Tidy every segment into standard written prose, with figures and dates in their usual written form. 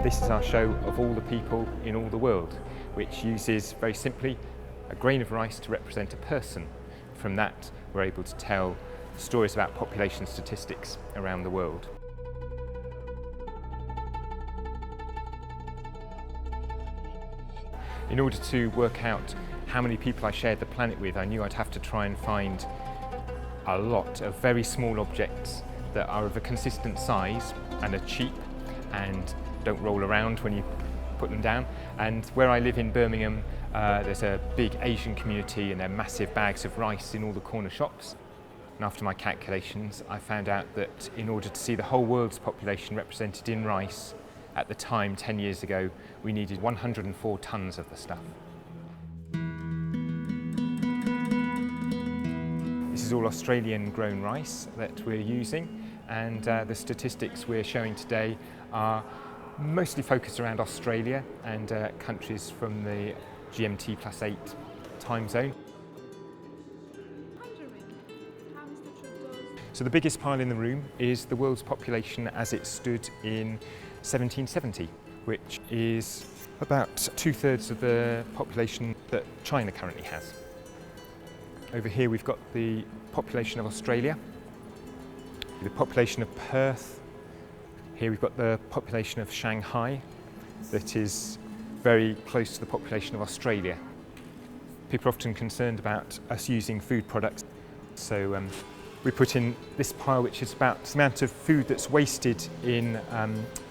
This is our show of all the people in all the world, which uses, very simply, a grain of rice to represent a person. From that, we're able to tell stories about population statistics around the world. In order to work out how many people I shared the planet with, I knew I'd have to try and find a lot of very small objects that are of a consistent size and are cheap and don't roll around when you put them down. And where I live in Birmingham, there's a big Asian community and there are massive bags of rice in all the corner shops. And after my calculations, I found out that in order to see the whole world's population represented in rice, at the time, 10 years ago, we needed 104 tonnes of the stuff. This is all Australian grown rice that we're using, and the statistics we're showing today are mostly focused around Australia and countries from the GMT+8 time zone. So the biggest pile in the room is the world's population as it stood in 1770, which is about 2/3 of the population that China currently has. Over here we've got the population of Australia, the population of Perth. Here we've got the population of Shanghai, that is very close to the population of Australia. People are often concerned about us using food products, so we put in this pile, which is about the amount of food that's wasted in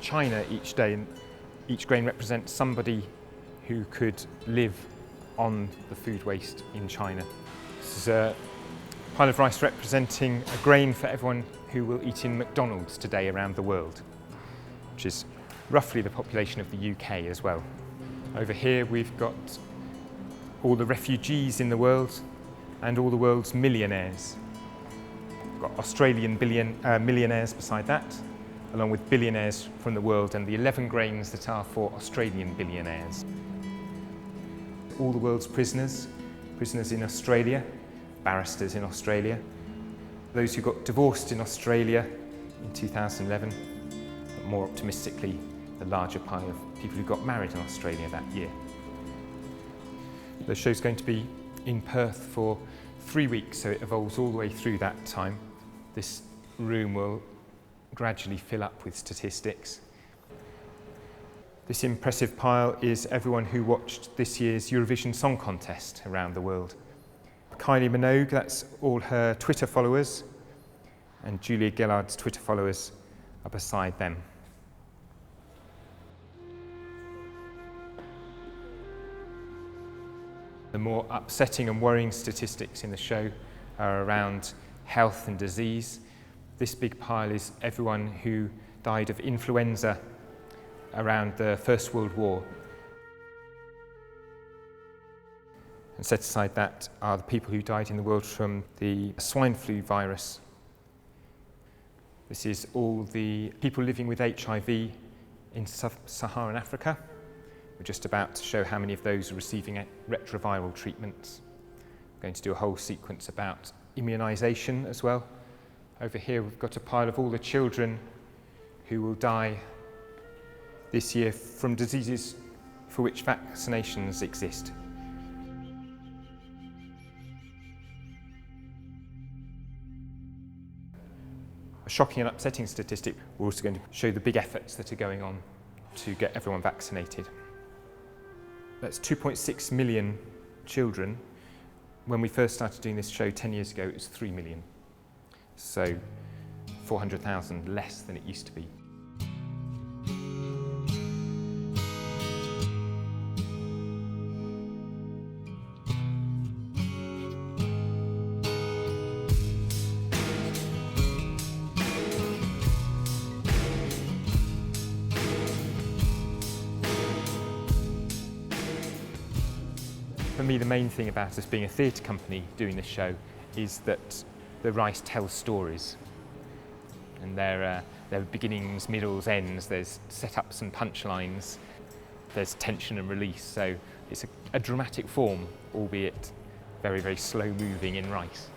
China each day, and each grain represents somebody who could live on the food waste in China. This is a pile of rice representing a grain for everyone who will eat in McDonald's today around the world, which is roughly the population of the UK as well. Over here we've got all the refugees in the world and all the world's millionaires. We've got Australian millionaires beside that, along with billionaires from the world, and the 11 grains that are for Australian billionaires. All the world's prisoners in Australia, barristers in Australia, those who got divorced in Australia in 2011, but more optimistically, the larger pile of people who got married in Australia that year. The show's going to be in Perth for 3 weeks, so it evolves all the way through that time. This room will gradually fill up with statistics. This impressive pile is everyone who watched this year's Eurovision Song Contest around the world. Kylie Minogue, that's all her Twitter followers, and Julia Gillard's Twitter followers are beside them. The more upsetting and worrying statistics in the show are around health and disease. This big pile is everyone who died of influenza around the First World War. And set aside that are the people who died in the world from the swine flu virus. This is all the people living with HIV in sub-Saharan Africa. We're just about to show how many of those are receiving retroviral treatments. We're going to do a whole sequence about immunisation as well. Over here we've got a pile of all the children who will die this year from diseases for which vaccinations exist. A shocking and upsetting statistic, we're also going to show the big efforts that are going on to get everyone vaccinated. That's 2.6 million children. When we first started doing this show 10 years ago, it was 3 million. So 400,000 less than it used to be. For me, the main thing about us being a theatre company doing this show is that the Rice tells stories. And there are beginnings, middles, ends, there's setups and punchlines, there's tension and release. So it's a dramatic form, albeit very, very slow moving in Rice.